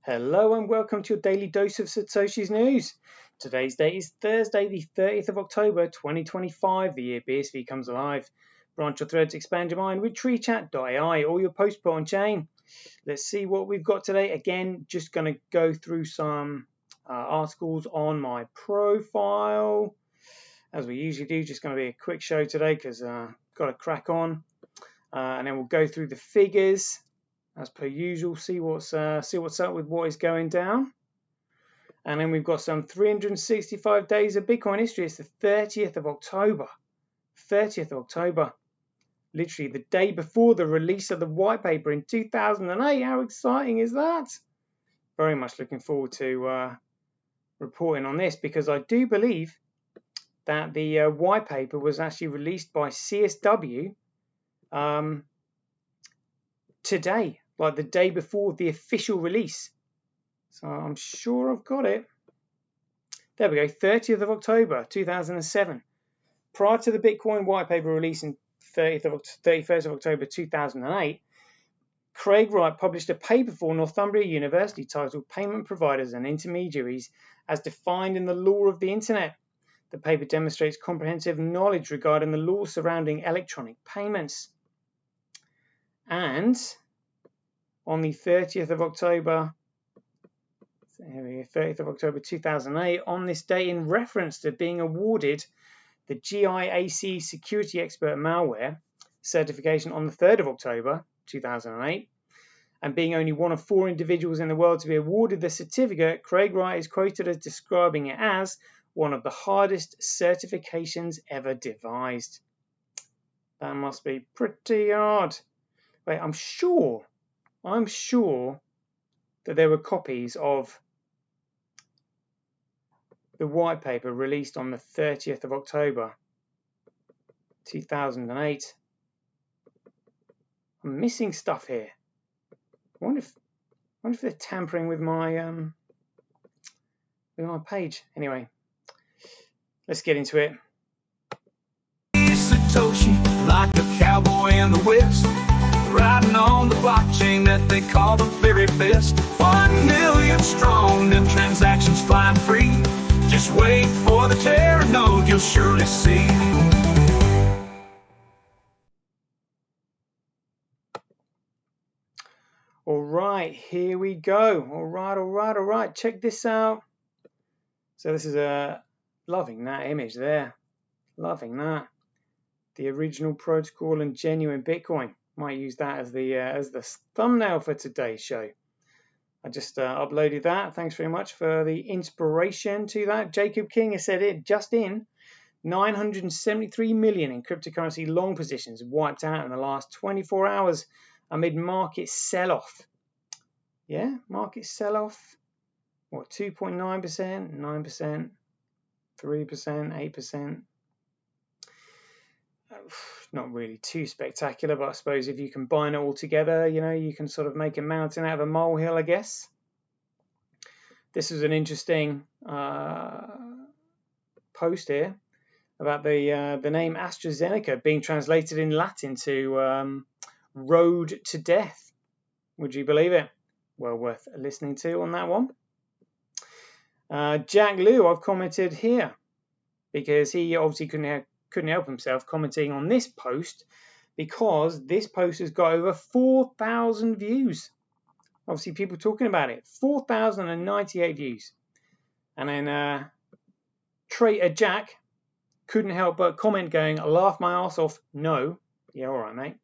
Hello and welcome to your daily dose of Satoshi's news. Today's date is Thursday, the 30th of October, 2025, the year BSV comes alive. Branch your threads, expand your mind with treechat.ai, or your post put on chain. Let's see what we've got today. Again, just going to go through some articles on my profile. As we usually do, just going to be a quick show today because got to crack on. And then we'll go through the figures. As per usual, see what's up with what is going down. And then we've got some 365 days of Bitcoin history. It's the 30th of October. 30th of October. Literally the day before the release of the white paper in 2008. How exciting is that? Very much looking forward to reporting on this, because I do believe that the white paper was actually released by CSW today, like the day before the official release. So I'm sure I've got it. There we go, 30th of October 2007. Prior to the Bitcoin white paper release in 31st of October 2008, Craig Wright published a paper for Northumbria University titled Payment Providers and Intermediaries as Defined in the Law of the Internet. The paper demonstrates comprehensive knowledge regarding the law surrounding electronic payments. And on the 30th of October, 30th of October 2008, on this day, in reference to being awarded the GIAC Security Expert Malware certification on the 3rd of October 2008, and being only one of 4 individuals in the world to be awarded the certificate, Craig Wright is quoted as describing it as one of the hardest certifications ever devised. That must be pretty hard. Wait, I'm sure that there were copies of the white paper released on the 30th of October 2008. I'm missing stuff here. I wonder if they're tampering with my page. Anyway, let's get into it. Satoshi, like a cowboy in the West, riding on the blockchain that they call the very best. 1 million strong, them transactions flying free. Just wait for the Terra node, you'll surely see. All right, here we go. All right. Check this out. So this is loving that image there. Loving that. The original protocol and genuine Bitcoin. Might use that as the thumbnail for today's show. I just uploaded that. Thanks very much for the inspiration to that. Jacob King has said it just in. 973 million in cryptocurrency long positions wiped out in the last 24 hours amid market sell-off. Yeah, market sell-off. What, 2.9%, 9%, 3%, 8%. Not really too spectacular, but I suppose if you combine it all together, you can sort of make a mountain out of a molehill, I guess. This is an interesting post here about the name AstraZeneca being translated in Latin to road to death. Would you believe it? Well worth listening to on that one. Jack Liu, I've commented here because he obviously couldn't help himself commenting on this post, because this post has got over 4,000 views. Obviously people talking about it. 4,098 views. And then Traitor Jack couldn't help but comment going, I laugh my ass off. No. Yeah, all right, mate.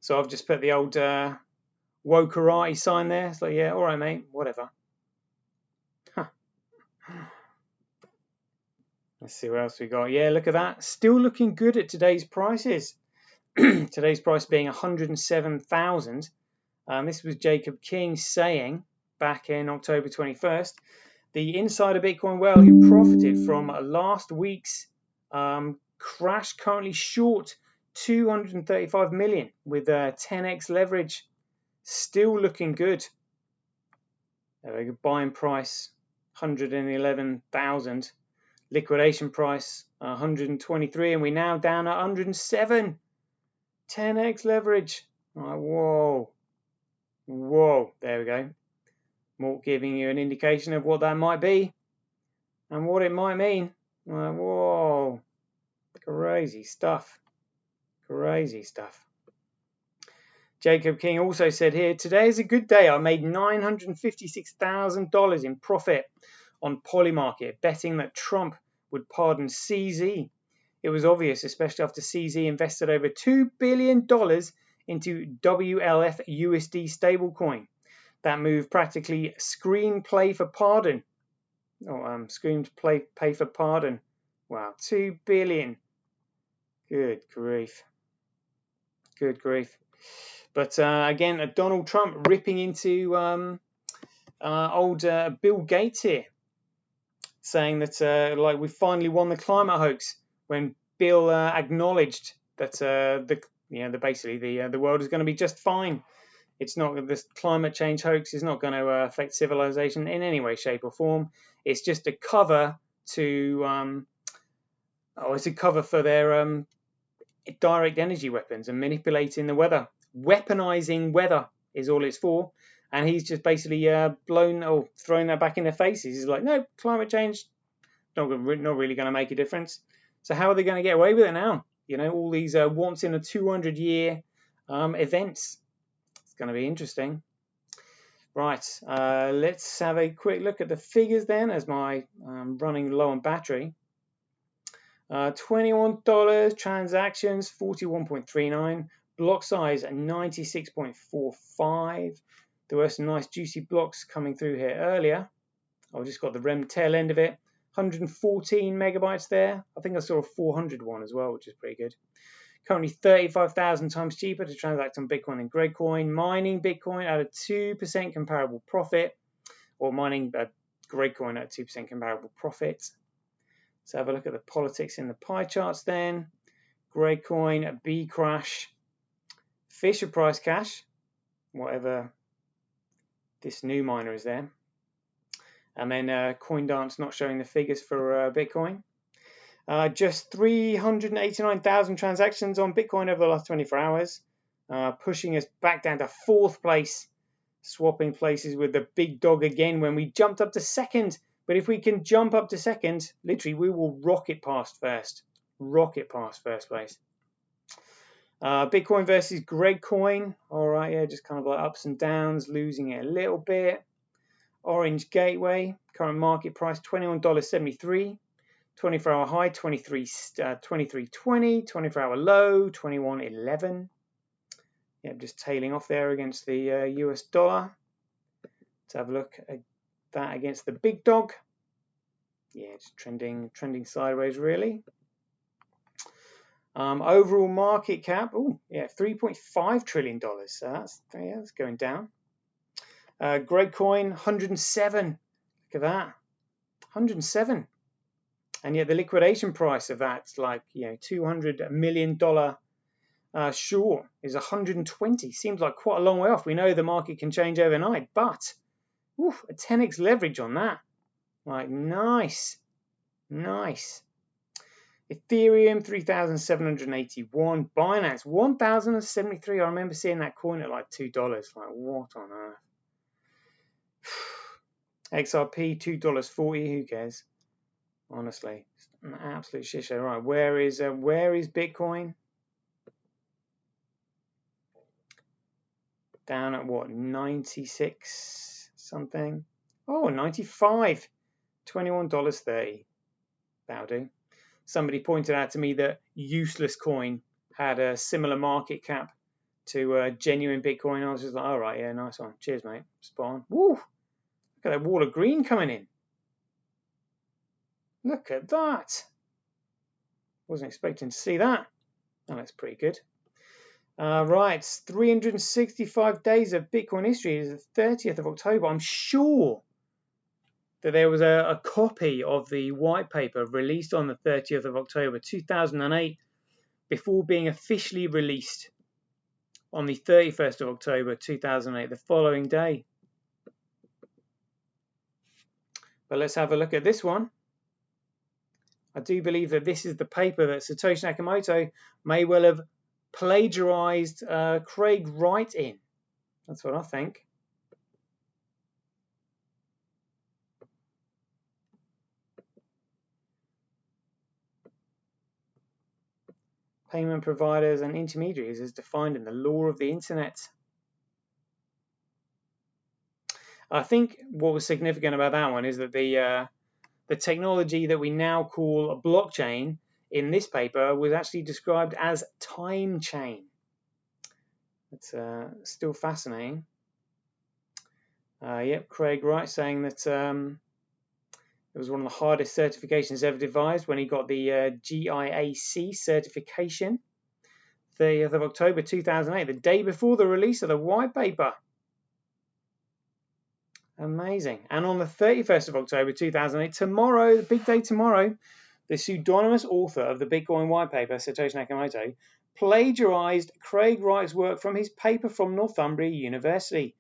So I've just put the old woke karate sign there. It's like, yeah, all right, mate, whatever. Huh. Let's see what else we got. Yeah, look at that. Still looking good at today's prices. Today's price being 107,000. This was Jacob King saying back in October 21st, the insider Bitcoin whale who profited from last week's crash, currently short 235 million with 10x leverage. Still looking good. There we go. Buying price 111,000. Liquidation price 123, and we're now down at 107. 10x leverage. All right, whoa. There we go. Mort giving you an indication of what that might be and what it might mean. Whoa, crazy stuff. Crazy stuff. Jacob King also said here, today is a good day. I made $956,000 in profit on Polymarket, betting that Trump would pardon CZ. It was obvious, especially after CZ invested over $2 billion into WLF USD stablecoin. That move practically screenplay for pardon. Pay for pardon. Wow, $2 billion. Good grief. Good grief. But again, Donald Trump ripping into old Bill Gates here, saying that like we finally won the climate hoax, when Bill acknowledged that basically the world is going to be just fine. It's not, this climate change hoax is not going to affect civilization in any way, shape, or form. It's just a cover to it's a cover for their direct energy weapons and manipulating the weather. Weaponizing weather is all it's for, and he's just basically thrown that back in their faces. He's like, no, climate change not really going to make a difference. So how are they going to get away with it now? You know, all these once in a 200-year events. It's going to be interesting. Right, let's have a quick look at the figures then, as my running low on battery. $21 transactions, 41.39. Block size 96.45. There were some nice juicy blocks coming through here earlier. I've just got the REM tail end of it. 114 megabytes there. I think I saw a 400 one as well, which is pretty good. Currently 35,000 times cheaper to transact on Bitcoin than Gradecoin. Mining Bitcoin at a 2% comparable profit, or mining Gradecoin at a 2% comparable profit. Let's have a look at the politics in the pie charts then. Gradecoin, Bcrash, Fisher Price Cash, whatever this new miner is there. And then CoinDance not showing the figures for Bitcoin. Just 389,000 transactions on Bitcoin over the last 24 hours, pushing us back down to 4th place, swapping places with the big dog again when we jumped up to 2nd. But if we can jump up to 2nd, literally we will rocket past first place. Bitcoin versus Gradecoin. All right, yeah, just kind of like ups and downs, losing it a little bit. Orange Gateway, current market price $21.73. 24-hour high 23.20, 24-hour low 21.11. Yeah, just tailing off there against the US dollar. Let's have a look at that against the big dog. Yeah, it's trending sideways really. Overall market cap, $3.5 trillion. So that's going down. Gradecoin 107. Look at that, 107. And yet the liquidation price of that's like, $200 million short is 120. Seems like quite a long way off. We know the market can change overnight, but a 10x leverage on that. Like, nice. Ethereum 3,781. Binance 1,073. I remember seeing that coin at like $2. Like, what on earth? XRP $2.40. Who cares? Honestly, it's an absolute shit show. Right, where is Bitcoin? Down at what, 96 something? Oh, 95. $21.30. That'll do. Somebody pointed out to me that Useless Coin had a similar market cap to genuine Bitcoin. I was just like, all right, yeah, nice one. Cheers, mate. Spot on. Woo! Look at that wall of green coming in. Look at that. Wasn't expecting to see that. Oh, that's pretty good. Right, 365 days of Bitcoin history is the 30th of October. I'm sure that there was a copy of the white paper released on the 30th of October 2008 before being officially released on the 31st of October 2008, the following day. But let's have a look at this one. I do believe that this is the paper that Satoshi Nakamoto may well have plagiarized Craig Wright in. That's what I think. payment providers and intermediaries as defined in the law of the internet. I think what was significant about that one is that the technology that we now call a blockchain in this paper was actually described as time chain. It's still fascinating. Yep, Craig Wright saying that it was one of the hardest certifications ever devised when he got the GIAC certification, 30th of October 2008, the day before the release of the white paper. Amazing. And on the 31st of October 2008, tomorrow, the big day tomorrow, the pseudonymous author of the Bitcoin white paper, Satoshi Nakamoto, plagiarized Craig Wright's work from his paper from Northumbria University.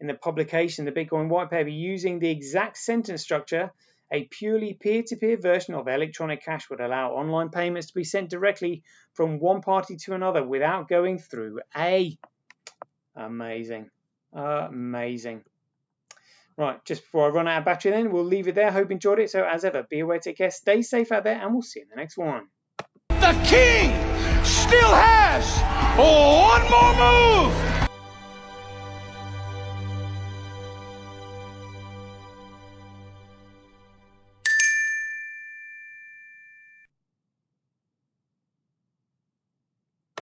In the publication of the Bitcoin white paper, using the exact sentence structure, a purely peer-to-peer version of electronic cash would allow online payments to be sent directly from one party to another without going through a... Amazing. Amazing. Right, just before I run out of battery then, we'll leave it there. Hope you enjoyed it. So as ever, be aware, take care, stay safe out there, and we'll see you in the next one. The king still has one more move.